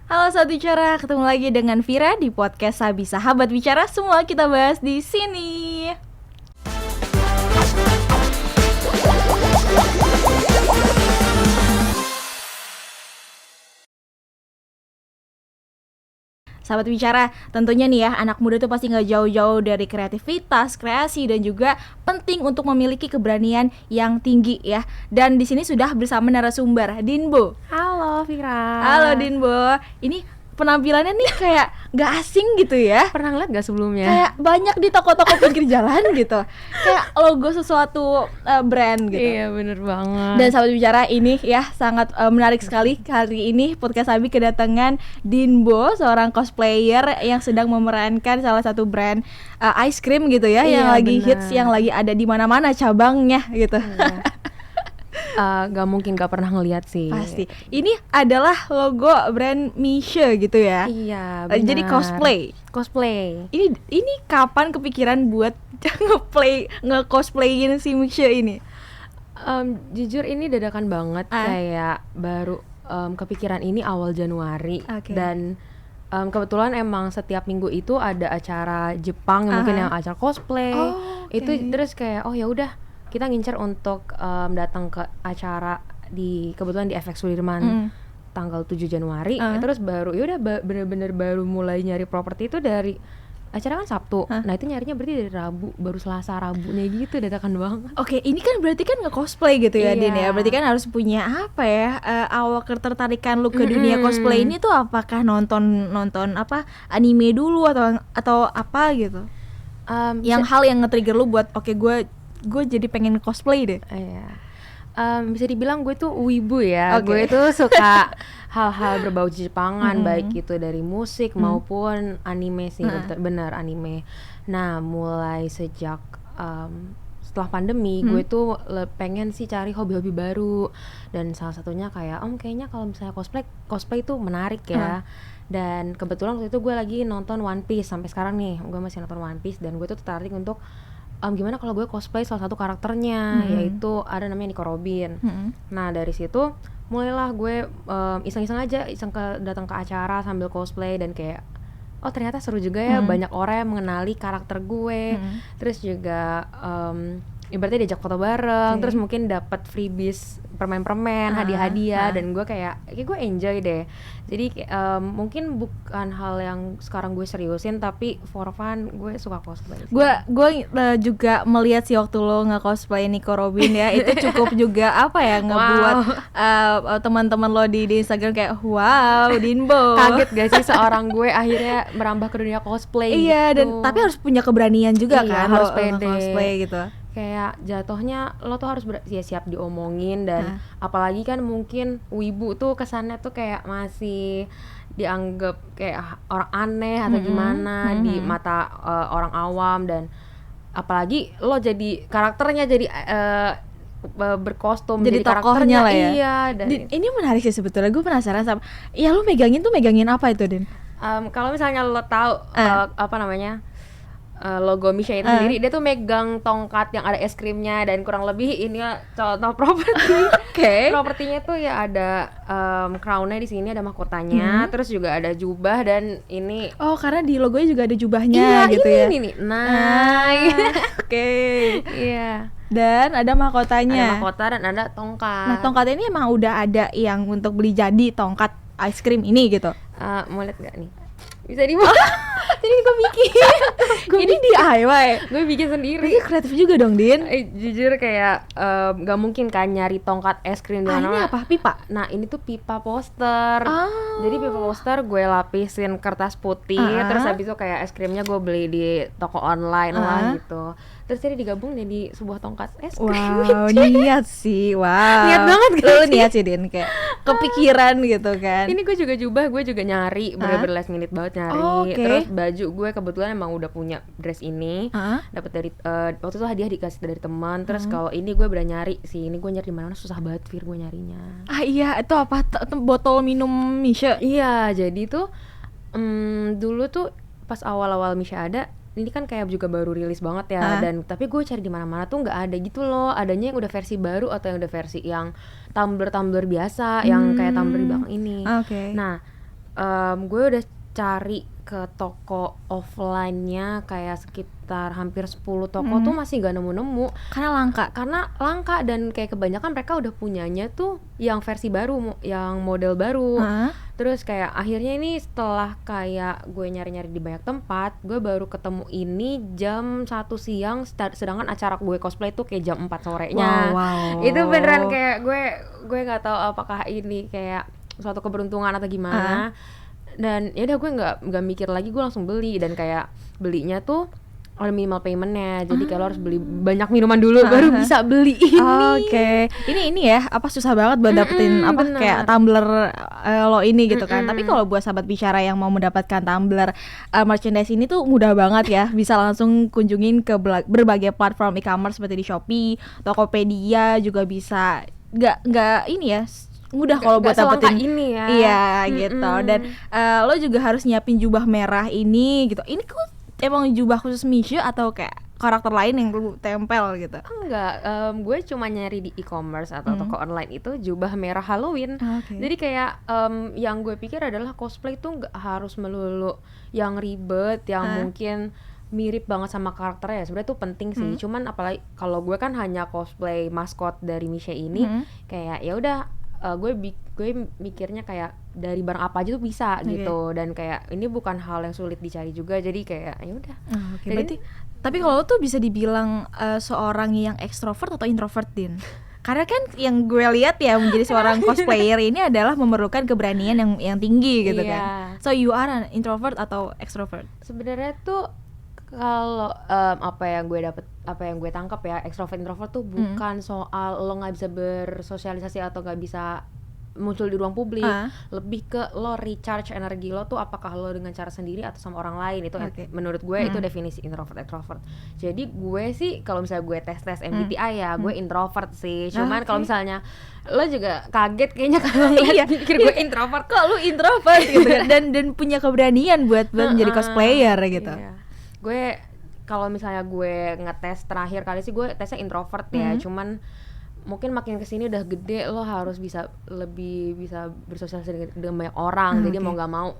Halo Sahabat Bicara, ketemu lagi dengan Vira di podcast Sabi Sahabat Bicara. Semua kita bahas di sini. Sahabat Bicara, tentunya nih ya, anak muda tuh pasti gak jauh-jauh dari kreativitas, kreasi, dan juga penting untuk memiliki keberanian yang tinggi ya. Dan di sini sudah bersama narasumber, Dinbo. Halo Vira. Halo Dinbo. Ini penampilannya nih kayak gak asing gitu ya. Pernah ngeliat gak sebelumnya? Kayak banyak di toko-toko pinggir jalan gitu. Kayak logo sesuatu brand gitu. Iya bener banget. Dan Sahabat Bicara, ini ya sangat menarik sekali. Hari ini podcast Sabi kedatangan Dinbo, seorang cosplayer yang sedang memerankan salah satu brand ice cream gitu ya, yang lagi bener. hits, yang lagi ada di mana-mana cabangnya gitu. Iya. Gak mungkin gak pernah ngeliat sih. Pasti. Ini adalah logo brand Misha gitu ya. Iya benar. Jadi cosplay. Ini kapan kepikiran buat nge-cosplayin si Misha ini? Jujur ini dadakan banget. Kayak baru kepikiran ini awal Januari. Dan kebetulan emang setiap minggu itu ada acara Jepang, mungkin yang acara cosplay. Itu terus kayak oh ya udah, kita ngincer untuk datang ke acara kebetulan di FX Sudirman tanggal 7 Januari. Terus baru ya udah bener-bener baru mulai nyari properti itu dari acara kan Sabtu. Nah itu nyarinya berarti dari Rabu, baru Selasa Rabunya gitu, dadakan banget. Oke, ini kan berarti kan nge-cosplay gitu ya, Iya. Din ya. Berarti kan harus punya apa ya? Awal ketertarikan lu ke dunia cosplay ini tuh apakah nonton apa anime dulu atau apa gitu? Yang hal yang nge-trigger lu buat oke, gue jadi pengen cosplay deh. Iya. Bisa dibilang gue tuh wibu ya. Gue tuh suka hal-hal berbau Jepangan, baik itu dari musik maupun anime sih. Bener anime. Nah mulai sejak setelah pandemi gue tuh pengen sih cari hobi-hobi baru. Dan salah satunya kayak kayaknya kalau misalnya cosplay itu menarik ya. Dan kebetulan waktu itu gue lagi nonton One Piece. Sampai sekarang nih gue masih nonton One Piece. Dan gue tuh tertarik untuk gimana kalau gue cosplay salah satu karakternya, yaitu ada namanya Nico Robin. Nah dari situ mulailah gue iseng-iseng aja, datang ke acara sambil cosplay. Dan kayak oh ternyata seru juga ya, banyak orang yang mengenali karakter gue. Terus juga ibaratnya diajak foto bareng, terus mungkin dapat freebies, permen-permen, hadiah-hadiah. Dan gue kayak gue enjoy deh. Jadi mungkin bukan hal yang sekarang gue seriusin, tapi for fun gue suka cosplay. Gue juga melihat sih waktu lo nge-cosplay Nico Robin ya. Itu cukup juga apa ya, ngebuat teman-teman lo di Instagram kayak wow, Dinbo. Kaget gak sih seorang gue akhirnya merambah ke dunia cosplay iya, gitu. Dan tapi harus punya keberanian juga kan, harus pede cosplay gitu. Kayak jatuhnya lo tuh harus siap diomongin. Dan apalagi kan mungkin wibu tuh kesannya tuh kayak masih dianggap kayak orang aneh atau gimana di mata orang awam. Dan apalagi lo jadi karakternya, jadi berkostum jadi karakternya tokohnya lah ya. Iya. Dan ini menarik sih sebetulnya. Gue penasaran sama ya, lo megangin apa itu, Din? Kalau misalnya lo tahu apa namanya logo Misha itu sendiri, dia tuh megang tongkat yang ada es krimnya. Dan kurang lebih ini contoh properti. Propertinya tuh ya ada crown-nya di sini, ada mahkotanya, terus juga ada jubah. Dan ini karena di logonya juga ada jubahnya gitu ya. Ini nih. Nah, iya. Dan ada mahkotanya. Ada mahkota dan ada tongkat. Nah, tongkat ini emang udah ada yang untuk beli jadi tongkat ice cream ini gitu. Mau lihat gak nih? Bisa dibawa. Jadi gue bikin. Ini DIY. Gue bikin sendiri. Ini kreatif juga dong, Din. Jujur kayak gak mungkin kan nyari tongkat es krim di mana. Ini apa? Pipa? Nah ini tuh pipa poster. Jadi pipa poster gue lapisin kertas putih. Terus habis itu kayak es krimnya gue beli di toko online lah gitu. Terus jadi digabung jadi sebuah tongkat es krim. Wow, niat sih. Wow. Niat banget kan? Lu niat sih, Din, kayak kepikiran gitu kan. Ini gue juga jubah, gue juga nyari, bener-bener last minute banget nyari. Terus baju gue kebetulan emang udah punya dress ini. Dapat dari waktu itu hadiah dikasih dari teman. Terus kalau ini gue bener nyari sih. Ini gue nyari di mana susah banget, Fir, gue nyarinya. Iya, itu apa? Botol minum Misha. Iya, jadi tuh dulu tuh pas awal-awal Misha ada, ini kan kayak juga baru rilis banget ya. Dan tapi gue cari di mana-mana tuh nggak ada gitu loh. Adanya yang udah versi baru atau yang udah versi yang tumbler biasa, yang kayak tumbler di belakang ini. Nah gue udah cari ke toko offline-nya kayak sekitar hampir 10 toko tuh masih gak nemu-nemu Karena langka dan kayak kebanyakan mereka udah punyanya tuh yang versi baru, yang model baru. Terus kayak akhirnya ini setelah kayak gue nyari-nyari di banyak tempat, gue baru ketemu ini jam 1 siang, sedangkan acara gue cosplay tuh kayak jam 4 sorenya. Wow. Itu beneran kayak gue nggak tahu apakah ini kayak suatu keberuntungan atau gimana. Dan ya udah gue nggak mikir lagi, gue langsung beli. Dan kayak belinya tuh ada minimal paymentnya, jadi kayak lo harus beli banyak minuman dulu baru bisa beli ini. Oke. Ini ya apa susah banget buat dapetin apa bener. kayak tumbler lo ini gitu kan. Tapi kalau buat sahabat bicara yang mau mendapatkan tumbler merchandise ini tuh mudah banget ya. Bisa langsung kunjungin ke berbagai platform e-commerce seperti di Shopee, Tokopedia juga bisa. Nggak ini ya, mudah kalau buat dapetin ini ya. Iya gitu. Dan lo juga harus nyiapin jubah merah ini gitu. Ini kok emang jubah khusus Misha atau kayak karakter lain yang lu tempel gitu? Enggak, gue cuma nyari di e-commerce atau toko online itu jubah merah Halloween. Jadi kayak yang gue pikir adalah cosplay tuh nggak harus melulu yang ribet, yang mungkin mirip banget sama karakternya. Sebenarnya tuh penting sih. Cuman apalagi kalau gue kan hanya cosplay maskot dari Misha ini, kayak ya udah gue mikirnya kayak dari barang apa aja tuh bisa gitu. Dan kayak ini bukan hal yang sulit dicari juga, jadi kayak ya udah. Berarti tapi kalau lo tuh bisa dibilang seorang yang ekstrovert atau introvert, Din? Karena kan yang gue lihat ya menjadi seorang cosplayer ini adalah memerlukan keberanian yang tinggi gitu kan. So you are an introvert atau extrovert? Sebenarnya tuh kalau apa yang gue tangkap ya, extrovert introvert tuh bukan soal lo nggak bisa bersosialisasi atau nggak bisa muncul di ruang publik, lebih ke lo recharge energi lo tuh apakah lo dengan cara sendiri atau sama orang lain. Itu menurut gue itu definisi introvert extrovert. Jadi gue sih kalau misalnya gue tes MBTI ya gue introvert sih. Cuman kalau misalnya lo juga kaget kayaknya kalau ngeliat pikir gue introvert. Kok lu introvert gitu kan? dan punya keberanian buat menjadi cosplayer gitu. Gue kalau misalnya gue ngetes terakhir kali sih gue tesnya introvert ya. Cuman mungkin makin kesini udah gede lo harus lebih bisa bersosialisasi dengan banyak orang. Jadi mau nggak mau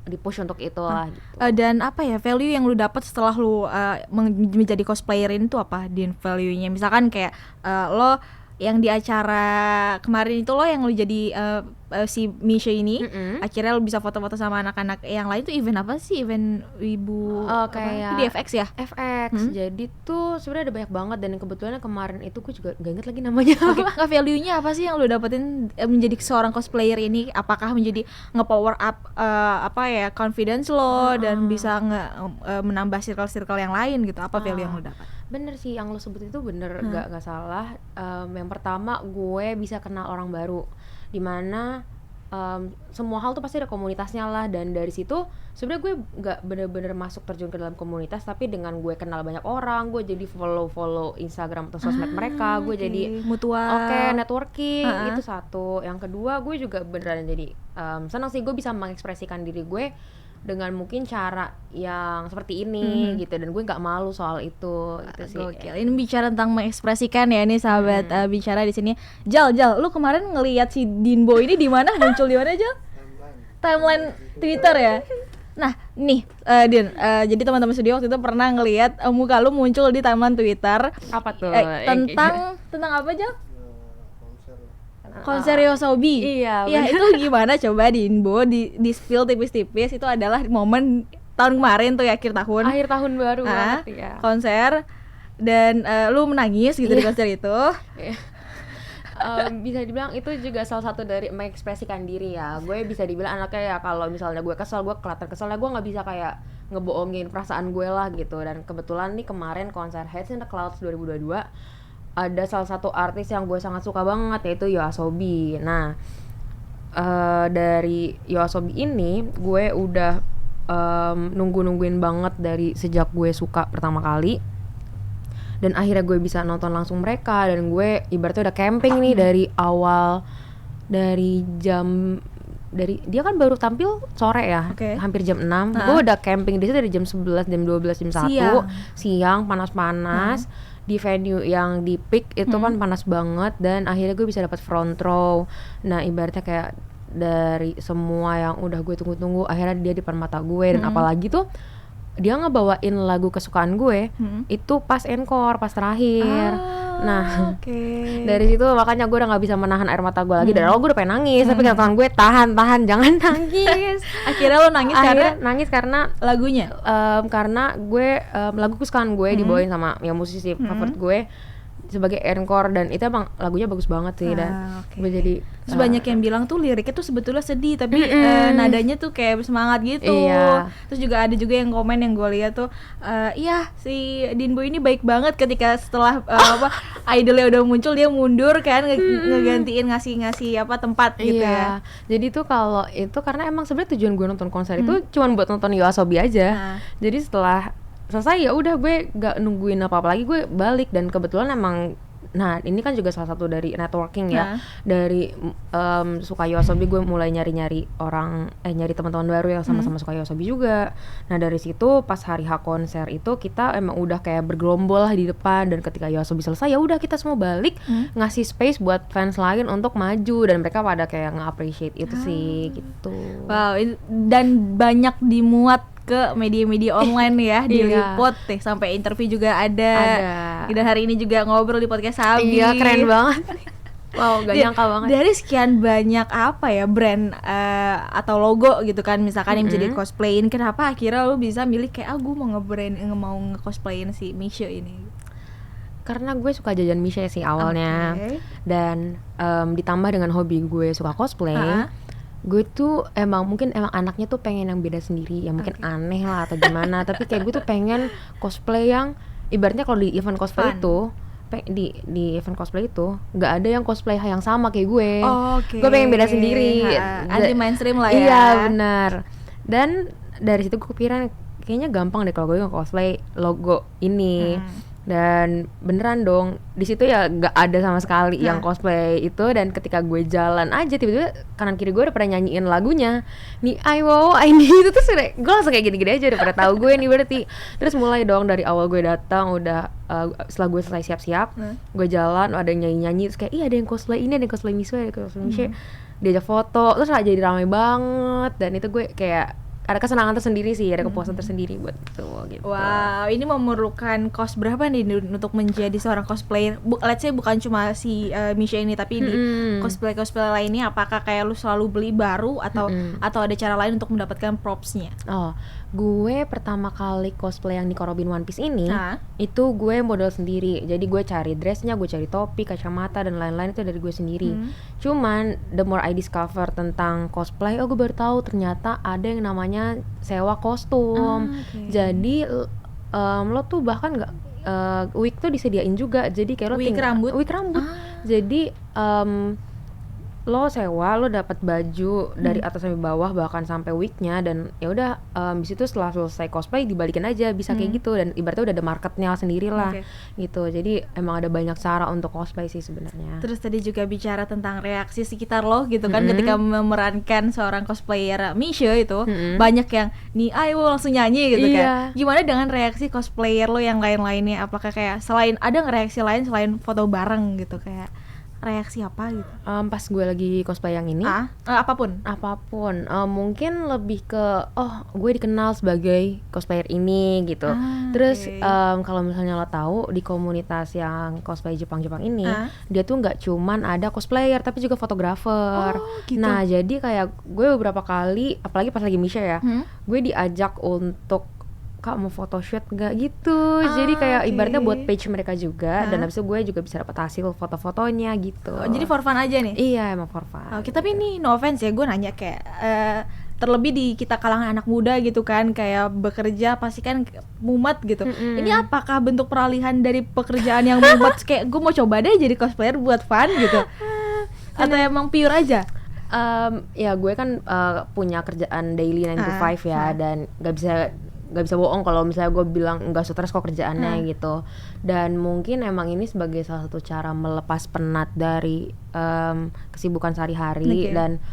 di-push untuk itu lah gitu. Dan apa ya value yang lu dapat setelah lu menjadi cosplayer ini tuh apa, Din, value-nya? Misalkan kayak lo yang di acara kemarin itu lo yang lu jadi si Misha ini, akhirnya lo bisa foto-foto sama anak-anak yang lain. Tuh event apa sih? Event Wibu kayak di FX ya? FX. Jadi tuh sebenarnya ada banyak banget, dan kebetulan kemarin itu gue juga gak inget lagi namanya. Nggak, value-nya apa sih yang lo dapetin menjadi seorang cosplayer ini? Apakah menjadi nge-power up confidence lo dan bisa menambah circle-circle yang lain gitu? Apa value yang lo dapat? Bener sih yang lo sebut itu bener, gak salah. Yang pertama gue bisa kenal orang baru, dimana semua hal tuh pasti ada komunitasnya lah. Dan dari situ sebenarnya gue gak bener-bener masuk terjun ke dalam komunitas, tapi dengan gue kenal banyak orang, gue jadi follow Instagram atau sosmed mereka, gue jadi mutual, networking. Itu satu. Yang kedua gue juga beneran jadi senang sih gue bisa mengekspresikan diri gue dengan mungkin cara yang seperti ini gitu, dan gue nggak malu soal itu sih. Gokil. Ini bicara tentang mengekspresikan ya nih sahabat bicara di sini. Jal, lu kemarin ngelihat si Dinbo ini di mana, muncul di mana, Jal? Timeline Twitter ya. Nah, nih Din, jadi teman-teman studio waktu itu pernah ngelihat muka lu muncul di timeline Twitter. Apa tuh? Tentang apa, Jal? Konser Yoasobi. Iya, itu gimana coba Dinbo di spill tipis-tipis. Itu adalah momen tahun kemarin tuh ya, akhir tahun baru banget ya. Konser, dan lu menangis gitu di konser itu. Bisa dibilang itu juga salah satu dari mengekspresikan diri ya. Gue bisa dibilang anaknya ya, kalau misalnya gue kesel, gue kelihatan keselnya, gue nggak bisa kayak ngebohongin perasaan gue lah gitu. Dan kebetulan nih kemarin konser Heads in the Clouds 2022 ada salah satu artis yang gue sangat suka banget, yaitu Yoasobi. Nah, dari Yoasobi ini gue udah nungguin banget dari sejak gue suka pertama kali. Dan akhirnya gue bisa nonton langsung mereka, dan gue ibaratnya udah camping nih dari awal, dari dia kan baru tampil sore ya, hampir jam 6. Gue udah camping di situ dari jam 11, jam 12, jam 1 siang panas-panas. Di venue yang di peak itu kan panas banget, dan akhirnya gue bisa dapat front row. Nah, ibaratnya kayak dari semua yang udah gue tunggu-tunggu, akhirnya dia di depan mata gue. Dan apalagi tuh dia ngebawain lagu kesukaan gue itu pas encore, pas terakhir. Nah, dari situ makanya gue udah nggak bisa menahan air mata gue lagi. Dari awal gue udah pengen nangis, tapi kata teman gue tahan, jangan nangis. Akhirnya lo nangis karena lagunya, karena gue lagu kesukaan gue dibawain sama yang musisi favorit gue sebagai encore, dan itu emang lagunya bagus banget sih. Dan gue jadi terus banyak yang bilang tuh liriknya tuh sebetulnya sedih tapi nadanya tuh kayak semangat gitu. Terus juga ada juga yang komen yang gue lihat tuh iya si Dinboy ini baik banget ketika setelah idolnya udah muncul dia mundur kan, ngegantiin ngasih tempat gitu ya. Jadi tuh kalau itu karena emang sebenarnya tujuan gue nonton konser itu cuman buat nonton YOASOBI aja. Jadi setelah selesai ya udah gue gak nungguin apa-apa lagi, gue balik. Dan kebetulan emang ini kan juga salah satu dari networking ya. Dari suka YOASOBI gue mulai nyari orang nyari teman-teman baru yang sama-sama suka YOASOBI juga. Nah dari situ pas hari H konser itu kita emang udah kayak bergerombol lah di depan, dan ketika YOASOBI selesai ya udah kita semua balik ngasih space buat fans lain untuk maju, dan mereka pada kayak nge-appreciate itu sih gitu. Wow, dan banyak dimuat ke media-media online ya, diliput deh, sampai interview juga ada. Dan hari ini juga ngobrol di podcast Sabi. Iya, keren banget. Wow, gak nyangka banget. Dari sekian banyak brand atau logo gitu kan, misalkan yang menjadi cosplayin, kenapa akhirnya lo bisa milih kayak gue mau nge-cosplayin si Misha ini? Karena gue suka jajan Misha sih awalnya. Dan ditambah dengan hobi gue suka cosplay. Gue tuh mungkin anaknya tuh pengen yang beda sendiri, yang mungkin aneh lah atau gimana. Tapi kayak gue tuh pengen cosplay yang ibaratnya kalau di event cosplay itu di event cosplay itu nggak ada yang cosplay yang sama kayak gue. Gue pengen beda sendiri, anti mainstream lah ya. Iya benar. Dan dari situ gue kepikiran kayaknya gampang deh kalau gue nge-cosplay logo ini. Dan beneran dong, di situ ya nggak ada sama sekali yang cosplay itu. Dan ketika gue jalan aja tiba-tiba kanan kiri gue udah pada nyanyiin lagunya nih, I need itu tuh gue langsung kayak gini-gini aja udah pada tahu gue nih berarti. Terus mulai dong dari awal gue datang udah setelah gue selesai siap-siap gue jalan ada yang nyanyi-nyanyi, terus kayak ada yang cosplay ini, ada yang cosplay Misha, ada yang cosplay Misha, diajak foto, terus jadi ramai banget. Dan itu gue kayak ada kesenangan tersendiri sih, ada kepuasan tersendiri buat itu gitu. Wow, ini memerlukan cost berapa nih untuk menjadi seorang cosplayer? Let's say bukan cuma si Misha ini, tapi di cosplay lainnya, apakah kayak lu selalu beli baru atau ada cara lain untuk mendapatkan propsnya? Gue pertama kali cosplay yang di Korobin One Piece ini itu gue model sendiri. Jadi gue cari dressnya, gue cari topi, kacamata dan lain-lain itu dari gue sendiri. Cuman the more I discover tentang cosplay, gue baru tahu ternyata ada yang namanya sewa kostum. Jadi lo tuh bahkan nggak wig tuh disediain juga. Jadi kayak lo wig rambut. Jadi lo sewa, lo dapat baju dari atas sampai bawah bahkan sampai wignya. Dan ya udah di situ setelah selesai cosplay dibalikin aja, bisa kayak gitu. Dan ibaratnya udah ada marketnya sendiri lah gitu. Jadi emang ada banyak cara untuk cosplay sih sebenarnya. Terus tadi juga bicara tentang reaksi sekitar lo gitu kan, ketika memerankan seorang cosplayer Misha itu banyak yang nih ayo langsung nyanyi gitu kan. Gimana dengan reaksi cosplayer lo yang lain-lainnya? Apakah kayak ada reaksi lain selain foto bareng gitu, kayak reaksi apa gitu? Pas gue lagi cosplay yang ini apapun mungkin lebih ke gue dikenal sebagai cosplayer ini gitu. Terus kalau misalnya lo tahu di komunitas yang cosplay Jepang ini dia tuh nggak cuman ada cosplayer tapi juga fotografer. Gitu. Nah jadi kayak gue beberapa kali, apalagi pas lagi Misha ya, gue diajak untuk Kak mau photoshoot nggak gitu. Jadi kayak ibaratnya buat page mereka juga. Dan habis itu gue juga bisa dapat hasil foto-fotonya gitu. Jadi for fun aja nih? Iya emang for fun. Tapi ini no offense ya, gue nanya kayak terlebih di kita kalangan anak muda gitu kan, kayak bekerja pasti kan mumet gitu. Ini apakah bentuk peralihan dari pekerjaan yang mumet kayak gue mau coba deh jadi cosplayer buat fun gitu? Atau emang pure aja? Ya gue kan punya kerjaan daily 9 to 5 ya. Dan gak bisa bohong kalau misalnya gue bilang nggak stres kok kerjaannya gitu. Dan mungkin emang ini sebagai salah satu cara melepas penat dari kesibukan sehari-hari. Dan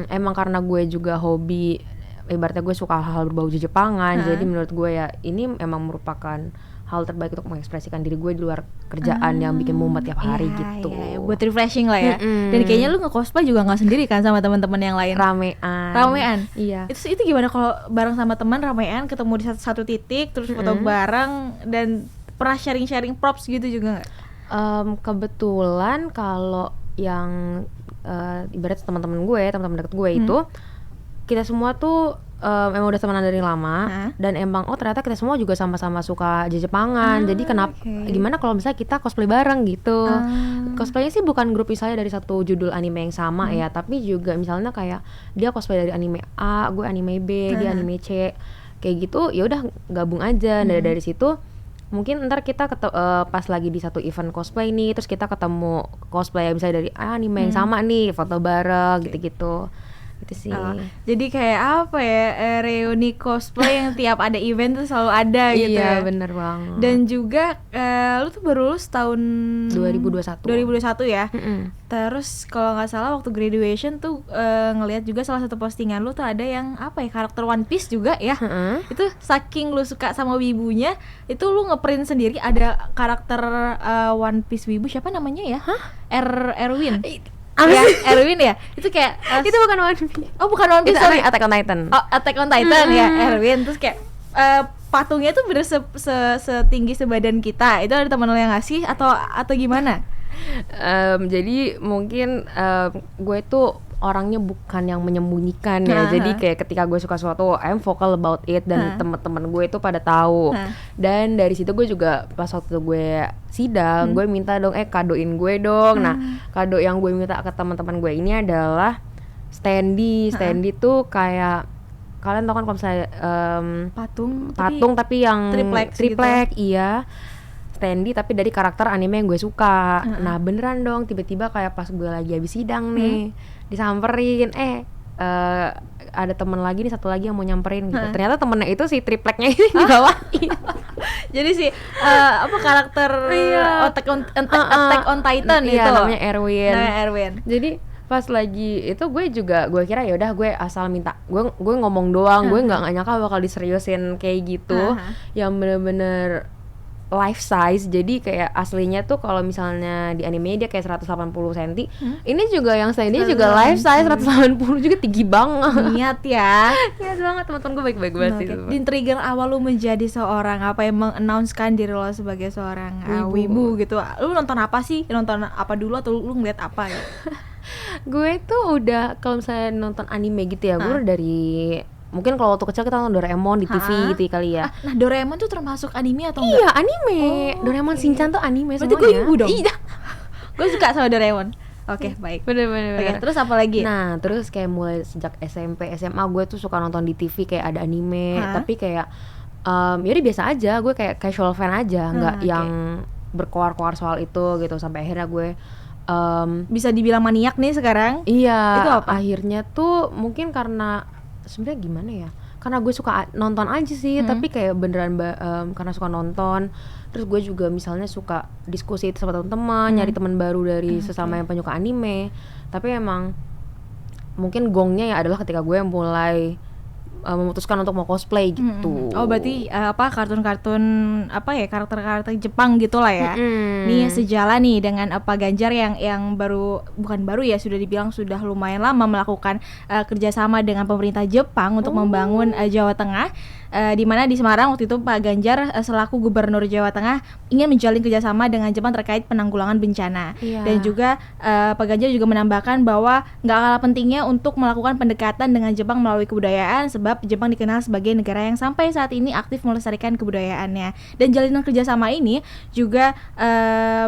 emang karena gue juga hobi, ibaratnya gue suka hal-hal berbau Jepangan. Jadi menurut gue ya ini emang merupakan hal terbaik untuk mengekspresikan diri gue di luar kerjaan yang bikin mumet tiap hari gitu. Iya, buat refreshing lah ya. Dan kayaknya lu nge-cosplay juga nggak sendiri kan sama teman-teman yang lain. Ramean. Iya. Itu gimana kalau bareng sama teman ramean ketemu di satu titik terus foto bareng dan pernah sharing props gitu juga nggak? Kebetulan kalau yang ibarat teman-teman deket gue itu kita semua tuh emang udah temenan dari lama dan emang ternyata kita semua juga sama-sama suka Jepangan. Jadi gimana kalau misalnya kita cosplay bareng gitu. Cosplaynya sih bukan grup misalnya dari satu judul anime yang sama ya, tapi juga misalnya kayak dia cosplay dari anime A, gue anime B, dia anime C, kayak gitu. Ya udah gabung aja. Dari situ mungkin ntar kita pas lagi di satu event cosplay nih, terus kita ketemu cosplay misalnya dari anime yang sama nih, foto bareng gitu-gitu. Itu sih. Jadi kayak apa ya, reuni cosplay yang tiap ada event tuh selalu ada gitu. Iya, bener banget. Dan juga lu tuh baru lulus tahun 2021 ya. Terus kalau nggak salah waktu graduation tuh ngelihat juga salah satu postingan lu tuh ada yang apa ya, karakter One Piece juga ya. Itu saking lu suka sama wibunya, itu lu ngeprint sendiri ada karakter One Piece wibu, siapa namanya ya? Erwin. Ya, Erwin ya? Itu kayak itu bukan One Piece. Oh, bukan One Piece, sorry. Attack on Titan. Oh, Attack on Titan ya, Erwin. Terus kayak patungnya tuh bener setinggi sebadan kita. Itu ada teman lo yang ngasih atau gimana? Jadi mungkin gue tuh orangnya bukan yang menyembunyikan ya. Jadi kayak ketika gue suka sesuatu, I'm vocal about it, dan teman-teman gue itu pada tahu. Dan dari situ gue juga pas waktu gue sidang, gue minta dong kadoin gue dong. Nah, kado yang gue minta ke teman-teman gue ini adalah standee. Standee tuh kayak kalian tau kan kalau misalnya patung tapi yang triplek gitu. Iya. Standee tapi dari karakter anime yang gue suka. Nah beneran dong, tiba-tiba kayak pas gue lagi habis sidang nih, disamperin, ada temen lagi nih, satu lagi yang mau nyamperin gitu. Ternyata temennya itu si tripleknya ini di bawah. Jadi si karakter Attack on Titan itu. Iya, namanya Erwin. Jadi pas lagi itu gue kira ya udah gue asal minta, gue ngomong doang, gue nggak nyangka bakal diseriusin kayak gitu, yang bener-bener life size. Jadi kayak aslinya tuh kalau misalnya di anime dia kayak 180 cm, ini juga yang standee juga life size 180 juga, tinggi banget. Niat ya. Niat banget, teman-teman gue baik-baik banget sih. Di trigger awal lu menjadi seorang apa yang mengannouncekan diri lo sebagai seorang wibu gitu. Lu nonton apa sih? Nonton apa dulu atau lu ngeliat apa gitu? Gue tuh udah kalau misalnya nonton anime gitu ya, gue udah dari mungkin kalau waktu kecil kita nonton Doraemon di TV gitu kali ya. Nah, Doraemon tuh termasuk anime atau enggak? Iya, anime. Doraemon, Shinchan tuh anime semuanya. Berarti gue ibu dong? Iya. Gue suka sama Doraemon. Oke, baik. Bener. Terus apa lagi? Nah, terus kayak mulai sejak SMP, SMA gue tuh suka nonton di TV kayak ada anime. Tapi kayak yaudah biasa aja, gue kayak casual fan aja, nggak yang berkoar-koar soal itu gitu. Sampai akhirnya gue bisa dibilang maniak nih sekarang. Iya. Itu apa? Akhirnya tuh mungkin karena sebenarnya gimana ya, karena gue suka nonton aja sih. Tapi kayak beneran karena suka nonton, terus gue juga misalnya suka diskusi sama teman-teman, nyari teman baru dari sesama yang penyuka anime. Tapi emang mungkin gongnya ya adalah ketika gue mulai memutuskan untuk mau cosplay gitu. Oh, berarti kartun-kartun karakter-karakter Jepang gitulah ya. Nih sejalan nih dengan Ganjar yang bukan baru ya, sudah dibilang sudah lumayan lama melakukan kerjasama dengan pemerintah Jepang untuk membangun Jawa Tengah. Di mana di Semarang waktu itu Pak Ganjar selaku Gubernur Jawa Tengah ingin menjalin kerjasama dengan Jepang terkait penanggulangan bencana. Dan juga Pak Ganjar juga menambahkan bahwa nggak kalah pentingnya untuk melakukan pendekatan dengan Jepang melalui kebudayaan, sebab Jepang dikenal sebagai negara yang sampai saat ini aktif melestarikan kebudayaannya. Dan jalinan kerjasama ini juga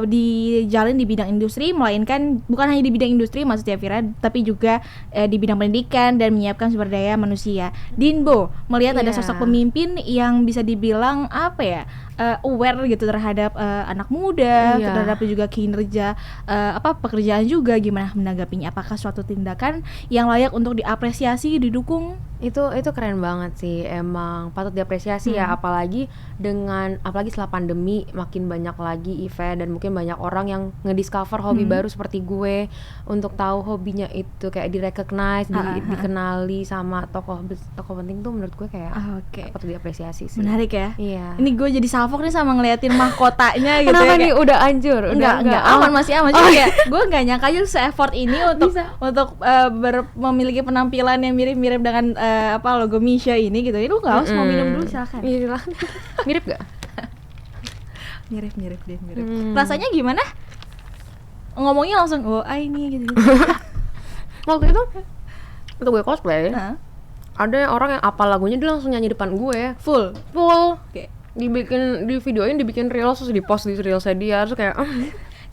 dijalin di bidang industri, melainkan bukan hanya di bidang industri maksudnya Vira, tapi juga di bidang pendidikan dan menyiapkan sumber daya manusia. Dinbo melihat ada sosok pemimpin yang bisa dibilang aware gitu terhadap anak muda, terhadap juga kinerja pekerjaan juga, gimana menanggapinya? Apakah suatu tindakan yang layak untuk diapresiasi, didukung? Itu keren banget sih, emang patut diapresiasi ya, apalagi setelah pandemi makin banyak lagi event dan mungkin banyak orang yang ngediscover hobi baru seperti gue, untuk tahu hobinya itu kayak direcognize, dikenali sama tokoh penting tuh menurut gue kayak patut diapresiasi sih. Menarik ya. Iya. Ini gue jadi salfok nih sama ngeliatin mahkotanya gitu. Kenapa ya, nih udah anjur? Enggak aman, masih aman. Jadi kayak gue nggak nyangka aja se-effort ini untuk memiliki penampilan yang mirip-mirip dengan logo Misha ini gitu. Ini lu nggak harus mau minum dulu, silakan. Mirip gak? Mirip. Rasanya gimana? Ngomongnya langsung ini gitu. Waktu itu gue cosplay, ada orang yang apal lagunya, dia langsung nyanyi depan gue full. Okay. Di videoin, dibikin reels, terus dipost di reelsnya dia, terus kayak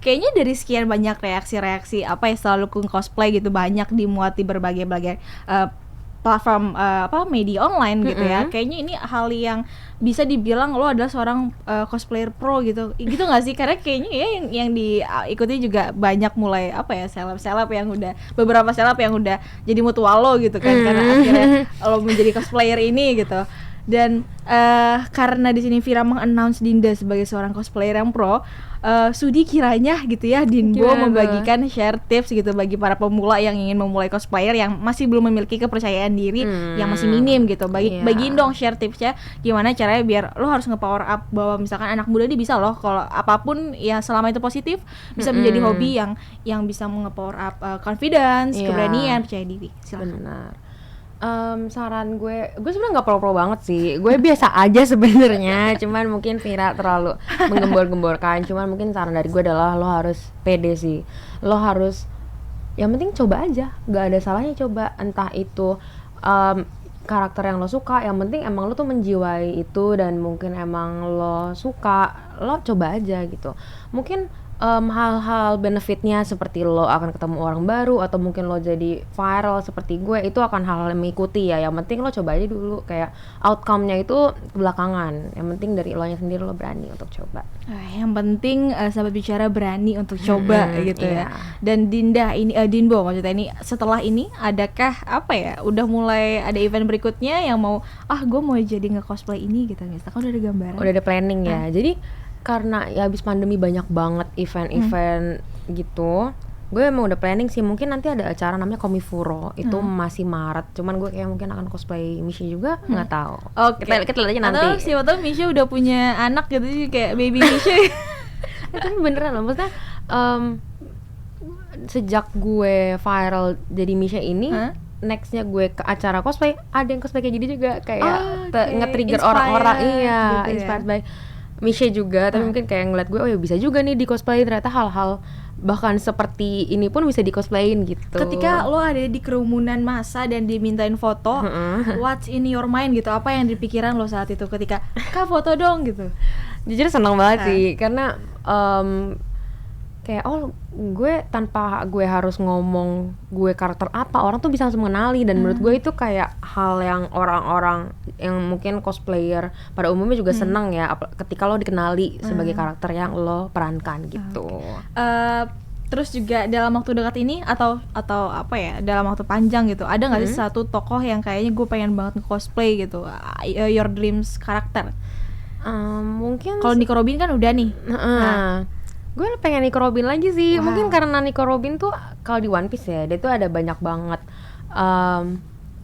kayaknya dari sekian banyak reaksi yang selalu cosplay gitu, banyak dimuat di berbagai platform media online gitu ya. Kayaknya ini hal yang bisa dibilang lo adalah seorang cosplayer pro gitu nggak sih? Karena kayaknya ya yang diikuti juga banyak, mulai seleb beberapa seleb yang udah jadi mutual lo gitu kan, karena akhirnya lo menjadi cosplayer ini gitu. Dan karena di sini Vira meng-announce Dinda sebagai seorang cosplayer yang pro, Sudi kiranya gitu ya Dinbo membagikan share tips gitu bagi para pemula yang ingin memulai cosplayer yang masih belum memiliki kepercayaan diri yang masih minim gitu. Bagiin dong share tipsnya gimana caranya biar lo harus nge-power up bahwa misalkan anak muda ini bisa loh, kalau apapun ya selama itu positif bisa menjadi hobi yang bisa nge-power up confidence, keberanian, percaya diri. Silakan. Benar. Saran gue sebenarnya nggak pro banget sih, gue biasa aja sebenarnya. Cuman mungkin Vira terlalu menggembor-gemborkan. Cuman mungkin saran dari gue adalah lo harus pede sih, lo harus, yang penting coba aja, nggak ada salahnya coba. Entah itu karakter yang lo suka, yang penting emang lo tuh menjiwai itu dan mungkin emang lo suka, lo coba aja gitu. Mungkin hal-hal benefitnya seperti lo akan ketemu orang baru, atau mungkin lo jadi viral seperti gue, itu akan hal-hal yang mengikuti ya. Yang penting lo coba aja dulu, kayak outcome-nya itu belakangan. Yang penting dari lo nya sendiri, lo berani untuk coba. Yang penting sahabat bicara berani untuk coba gitu ya. Dan Dinda ini Dinbo maksudnya ini, setelah ini adakah udah mulai ada event berikutnya yang mau gue mau jadi nge-cosplay ini gitu, misalkan udah ada gambaran? Udah ada planning ya. Jadi karena ya habis pandemi banyak banget event-event gitu, gue emang udah planning sih. Mungkin nanti ada acara namanya Komifuro, itu masih Maret. Cuman gue kayak mungkin akan cosplay Misha juga, nggak tahu. Kita lihat aja nanti. Atau siapa tahu Misha udah punya anak gitu, kayak baby Misha. Itu beneran loh, maksudnya sejak gue viral jadi Misha ini, nextnya gue ke acara cosplay, ada yang cosplay kayak gini juga, kayak nge-trigger orang-orang, gitu inspired by Misha juga. Tapi mungkin kayak ngeliat gue, ya bisa juga nih di cosplay, ternyata hal-hal bahkan seperti ini pun bisa di cosplayin gitu. Ketika lo ada di kerumunan massa dan dimintain foto, what's in your mind gitu, apa yang di pikiran lo saat itu ketika Kak foto dong gitu? Jujur seneng banget sih, karena kayak gue tanpa gue harus ngomong gue karakter apa, orang tuh bisa langsung mengenali. Dan menurut gue itu kayak hal yang orang-orang yang mungkin cosplayer pada umumnya juga seneng ya, ketika lo dikenali sebagai karakter yang lo perankan gitu. Terus juga dalam waktu dekat ini atau dalam waktu panjang gitu, ada nggak sih satu tokoh yang kayaknya gue pengen banget cosplay gitu, your dreams karakter? Mungkin kalau Nico Robin kan udah nih. Gue pengen Nico Robin lagi sih. Mungkin karena Nico Robin tuh kalau di One Piece ya, dia tuh ada banyak banget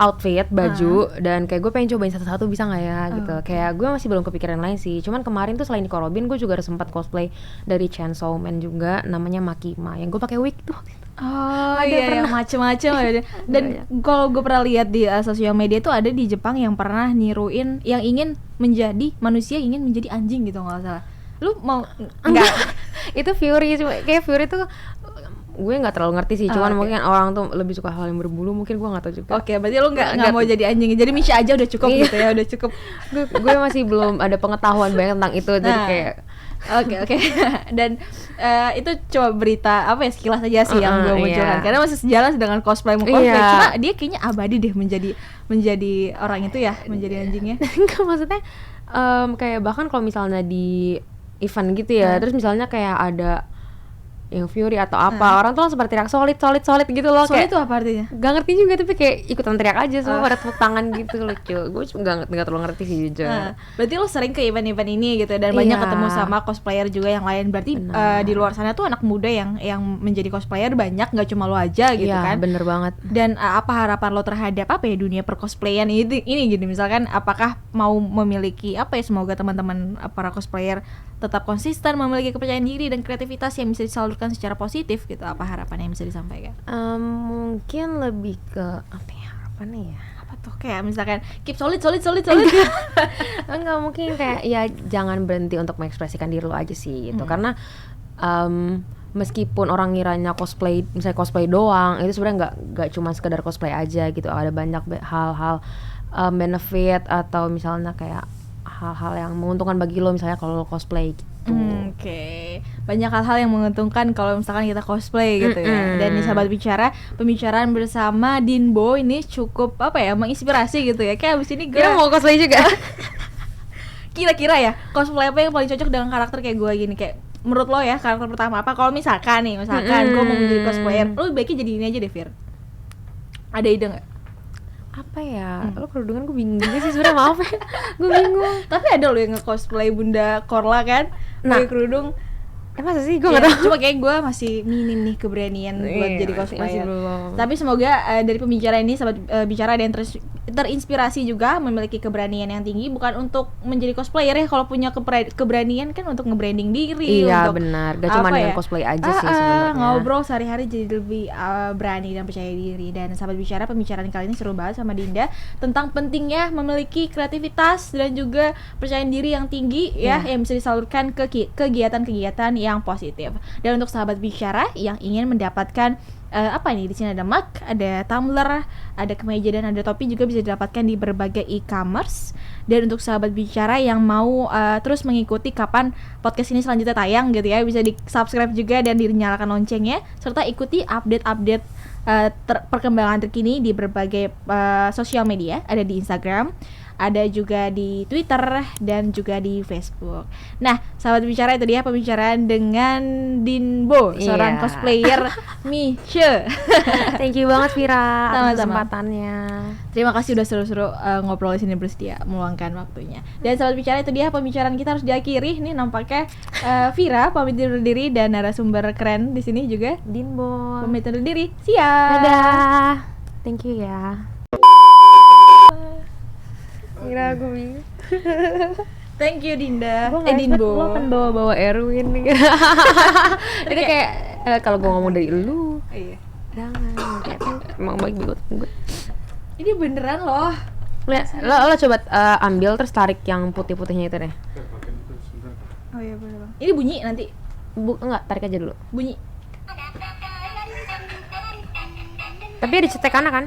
outfit, baju, dan kayak gue pengen cobain satu-satu, bisa nggak ya gitu. Kayak gue masih belum kepikiran lain sih. Cuman kemarin tuh selain Nico Robin, gue juga ada sempat cosplay dari Chainsaw Man juga, namanya Makima, yang gue pakai wig tuh. Iya, macem-macem ada. Dan kalau gue pernah lihat di sosial media tuh ada di Jepang yang pernah niruin yang ingin menjadi manusia, ingin menjadi anjing gitu, nggak salah. Lu mau enggak? Itu Fury, kayak Fury tuh gue nggak terlalu ngerti sih, cuman mungkin orang tuh lebih suka hal yang berbulu, mungkin gue nggak tahu juga. Berarti lu nggak mau jadi anjing, jadi Misha aja udah cukup gitu ya, udah cukup. gue masih belum ada pengetahuan banyak tentang itu, jadi kayak Oke. Dan itu coba berita sekilas aja sih yang gue munculkan, karena masih sejalan dengan cosplay cosplay. Cuma dia kayaknya abadi deh menjadi orang itu ya, menjadi anjingnya. Enggak, maksudnya kayak bahkan kalau misalnya di event gitu ya, terus misalnya kayak ada yang Fury atau apa, orang tuh langsung pada teriak solid gitu loh. Solid itu apa artinya? Gak ngerti juga, tapi kayak ikutan teriak aja, semua pada tepuk tangan gitu lucu. Gue cuma gak terlalu ngerti sih jujur. Berarti lo sering ke event-event ini gitu dan banyak ketemu sama cosplayer juga yang lain. Berarti di luar sana tuh anak muda yang menjadi cosplayer banyak, gak cuma lo aja gitu kan? Iya bener banget. Dan apa harapan lo terhadap apa ya dunia percosplayan ini gitu, misalkan apakah mau memiliki apa ya, semoga teman-teman para cosplayer tetap konsisten memiliki kepercayaan diri dan kreativitas yang bisa disalurkan secara positif gitu. Apa harapan yang bisa disampaikan? Mungkin lebih ke apa ya harapannya ya? Apa tuh, kayak misalkan keep solid. Enggak, mungkin kayak ya jangan berhenti untuk mengekspresikan diri lo aja sih gitu. Karena meskipun orang ngiranya cosplay, misalnya cosplay doang, itu sebenarnya nggak cuma sekedar cosplay aja gitu. Ada banyak hal-hal benefit atau misalnya kayak hal-hal yang menguntungkan bagi lo misalnya kalau lo cosplay gitu. Oke. Banyak hal-hal yang menguntungkan kalau misalkan kita cosplay gitu ya. Dan nih sahabat bicara, pembicaraan bersama Dinbo ini cukup apa ya, menginspirasi gitu ya. Kayak abis ini gue mau cosplay juga. Kira-kira ya cosplay apa yang paling cocok dengan karakter kayak gue gini, kayak menurut lo ya karakter pertama apa? Kalau misalkan gue mau menjadi cosplayer, lo baiknya jadi ini aja deh, Fir. Ada ide nggak? Apa ya, lo kerudungan gue bingung juga sih sebenarnya, maaf ya, gue bingung. Tapi ada lo yang nge-cosplay Bunda Korla kan, pakai kerudung. Masa sih, gue nggak tahu. Cuma kayak gue masih minim nih keberanian buat jadi cosplayer. Tapi semoga dari pembicara ini sahabat bicara ada yang terinspirasi juga, memiliki keberanian yang tinggi, bukan untuk menjadi cosplayer ya. Kalau punya keberanian kan untuk nge-branding diri. Iya benar, gak cuma dengan cosplay aja sih sebenarnya. Ngobrol sehari-hari jadi lebih berani dan percaya diri. Dan sahabat bicara, pembicaraan kali ini seru banget sama Dinda tentang pentingnya memiliki kreativitas dan juga percaya diri yang tinggi ya, yang bisa disalurkan ke kegiatan-kegiatan yang positif. Dan untuk sahabat bicara yang ingin mendapatkan apa ini, di sini ada mug, ada tumbler, ada kemeja dan ada topi, juga bisa didapatkan di berbagai e-commerce. Dan untuk sahabat bicara yang mau terus mengikuti kapan podcast ini selanjutnya tayang gitu ya, bisa di-subscribe juga dan dinyalakan loncengnya, serta ikuti update-update perkembangan terkini di berbagai sosial media. Ada di Instagram, ada juga di Twitter dan juga di Facebook. Nah, sahabat bicara, itu dia pembicaraan dengan Dinbo, seorang cosplayer Misha. Thank you banget Vira atas Sama-sama. kesempatannya. Terima kasih udah seru-seru ngobrol di sini, bersedia meluangkan waktunya. Dan sahabat bicara, itu dia pembicaraan kita harus diakhiri. Nih nampaknya Vira pamit undur diri dan narasumber keren di sini juga Dinbo pamit undur diri. Siap. Dadah. Thank you ya. Kira gue bingung. Thank you Dinda. Dinbo. Lo kan bawa Erwin nih. Jadi kayak kalau gue ngomong dari lu, Iya. jangan. Kayak emang baik banget gue. Ini beneran loh. Lo coba ambil terus tarik yang putih-putihnya itu deh. Oh iya bener bang. Ini bunyi nanti. Enggak, tarik aja dulu. Bunyi. Tapi ada cetekannya kan?